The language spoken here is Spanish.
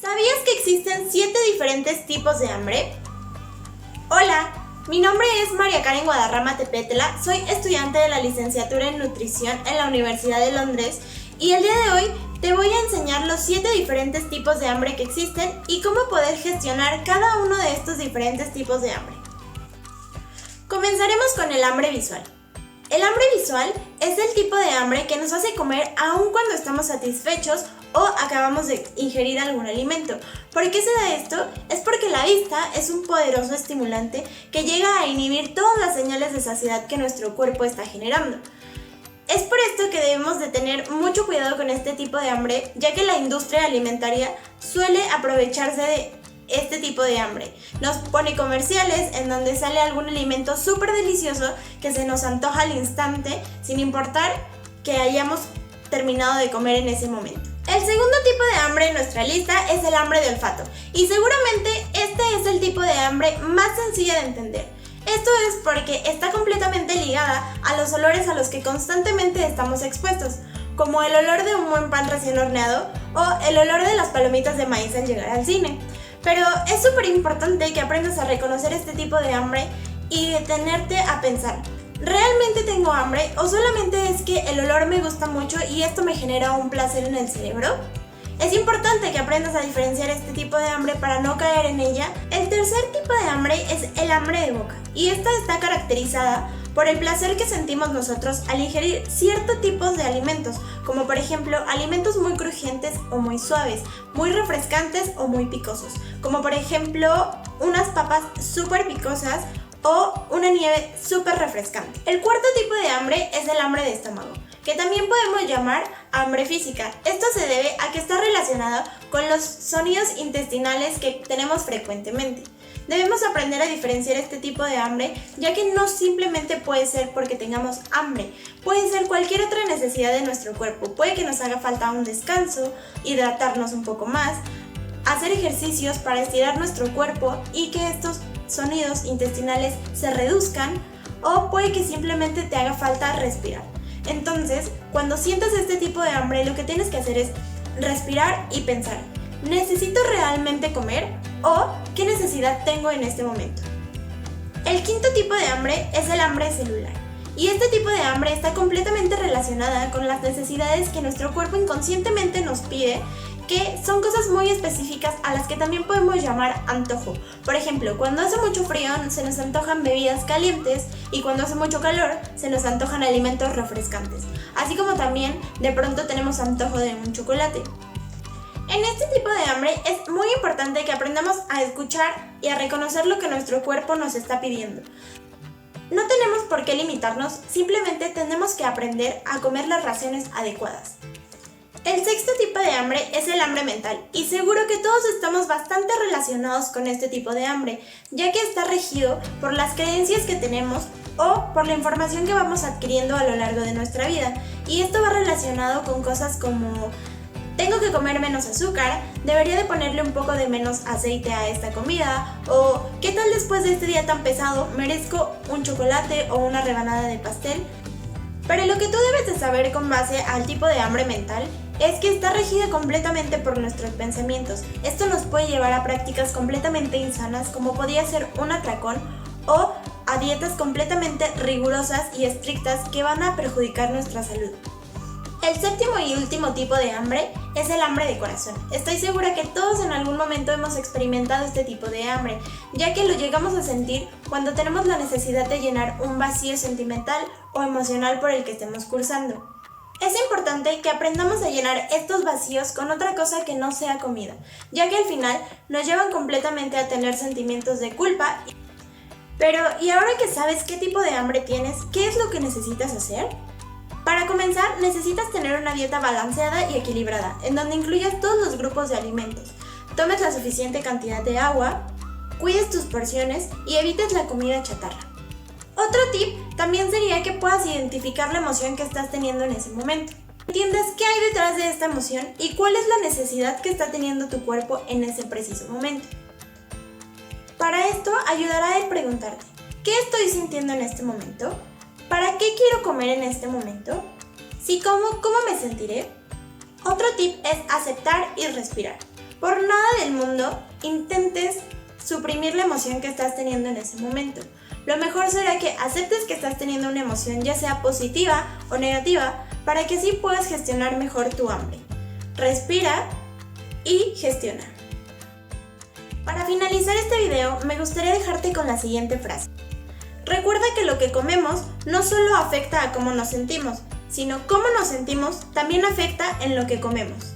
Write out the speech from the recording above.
¿Sabías que existen 7 diferentes tipos de hambre? Hola, mi nombre es María Karen Guadarrama Tepetela, soy estudiante de la licenciatura en nutrición en la Universidad de Londres y el día de hoy te voy a enseñar los 7 diferentes tipos de hambre que existen y cómo poder gestionar cada uno de estos diferentes tipos de hambre. Comenzaremos con el hambre visual. El hambre visual es el tipo de hambre que nos hace comer aun cuando estamos satisfechos o acabamos de ingerir algún alimento. ¿Por qué se da esto? Es porque la vista es un poderoso estimulante que llega a inhibir todas las señales de saciedad que nuestro cuerpo está generando. Es por esto que debemos de tener mucho cuidado con este tipo de hambre, ya que la industria alimentaria suele aprovecharse de este tipo de hambre. Nos pone comerciales en donde sale algún alimento súper delicioso que se nos antoja al instante, sin importar que hayamos terminado de comer en ese momento. El segundo tipo de hambre en nuestra lista es el hambre de olfato, y seguramente este es el tipo de hambre más sencilla de entender. Esto es porque está completamente ligada a los olores a los que constantemente estamos expuestos, como el olor de un buen pan recién horneado o el olor de las palomitas de maíz al llegar al cine. Pero es súper importante que aprendas a reconocer este tipo de hambre y detenerte a pensar: ¿realmente tengo hambre o solamente es que el olor me gusta mucho y esto me genera un placer en el cerebro? Es importante que aprendas a diferenciar este tipo de hambre para no caer en ella. El tercer tipo de hambre es el hambre de boca, y esta está caracterizada por el placer que sentimos nosotros al ingerir ciertos tipos de alimentos, como por ejemplo alimentos muy crujientes o muy suaves, muy refrescantes o muy picosos, como por ejemplo unas papas súper picosas o una nieve súper refrescante. El cuarto tipo de hambre es el hambre de estómago, que también podemos llamar hambre física. Esto se debe a que está relacionado con los sonidos intestinales que tenemos frecuentemente. Debemos aprender a diferenciar este tipo de hambre, ya que no simplemente puede ser porque tengamos hambre, puede ser cualquier otra necesidad de nuestro cuerpo. Puede que nos haga falta un descanso, hidratarnos un poco más, hacer ejercicios para estirar nuestro cuerpo y que estos sonidos intestinales se reduzcan, o puede que simplemente te haga falta respirar. Entonces, cuando sientas este tipo de hambre, lo que tienes que hacer es respirar y pensar: ¿necesito realmente comer? ¿O qué necesidad tengo en este momento? El quinto tipo de hambre es el hambre celular. Y este tipo de hambre está completamente relacionada con las necesidades que nuestro cuerpo inconscientemente nos pide, que son cosas muy específicas a las que también podemos llamar antojo. Por ejemplo, cuando hace mucho frío se nos antojan bebidas calientes, y cuando hace mucho calor se nos antojan alimentos refrescantes. Así como también de pronto tenemos antojo de un chocolate. En este tipo de hambre es muy importante que aprendamos a escuchar y a reconocer lo que nuestro cuerpo nos está pidiendo. No tenemos por qué limitarnos, simplemente tenemos que aprender a comer las raciones adecuadas. El sexto tipo de hambre es el hambre mental, y seguro que todos estamos bastante relacionados con este tipo de hambre, ya que está regido por las creencias que tenemos o por la información que vamos adquiriendo a lo largo de nuestra vida, y esto va relacionado con cosas como: tengo que comer menos azúcar, debería de ponerle un poco de menos aceite a esta comida, o ¿qué tal después de este día tan pesado merezco un chocolate o una rebanada de pastel? Pero lo que tú debes de saber con base al tipo de hambre mental es que está regida completamente por nuestros pensamientos. Esto nos puede llevar a prácticas completamente insanas, como podría ser un atracón, o a dietas completamente rigurosas y estrictas que van a perjudicar nuestra salud. El séptimo y último tipo de hambre es el hambre de corazón. Estoy segura que todos en algún momento hemos experimentado este tipo de hambre, ya que lo llegamos a sentir cuando tenemos la necesidad de llenar un vacío sentimental o emocional por el que estemos cursando. Es importante que aprendamos a llenar estos vacíos con otra cosa que no sea comida, ya que al final nos llevan completamente a tener sentimientos de culpa. Pero, ¿y ahora que sabes qué tipo de hambre tienes, qué es lo que necesitas hacer? Para comenzar, necesitas tener una dieta balanceada y equilibrada, en donde incluyas todos los grupos de alimentos, tomes la suficiente cantidad de agua, cuides tus porciones y evites la comida chatarra. Otro tip también sería que puedas identificar la emoción que estás teniendo en ese momento. Entiendas qué hay detrás de esta emoción y cuál es la necesidad que está teniendo tu cuerpo en ese preciso momento. Para esto ayudará el preguntarte: ¿qué estoy sintiendo en este momento? ¿Para qué quiero comer en este momento? Si como, ¿cómo me sentiré? Otro tip es aceptar y respirar. Por nada del mundo intentes suprimir la emoción que estás teniendo en ese momento. Lo mejor será que aceptes que estás teniendo una emoción, ya sea positiva o negativa, para que así puedas gestionar mejor tu hambre. Respira y gestiona. Para finalizar este video, me gustaría dejarte con la siguiente frase. Recuerda que lo que comemos no solo afecta a cómo nos sentimos, sino cómo nos sentimos también afecta en lo que comemos.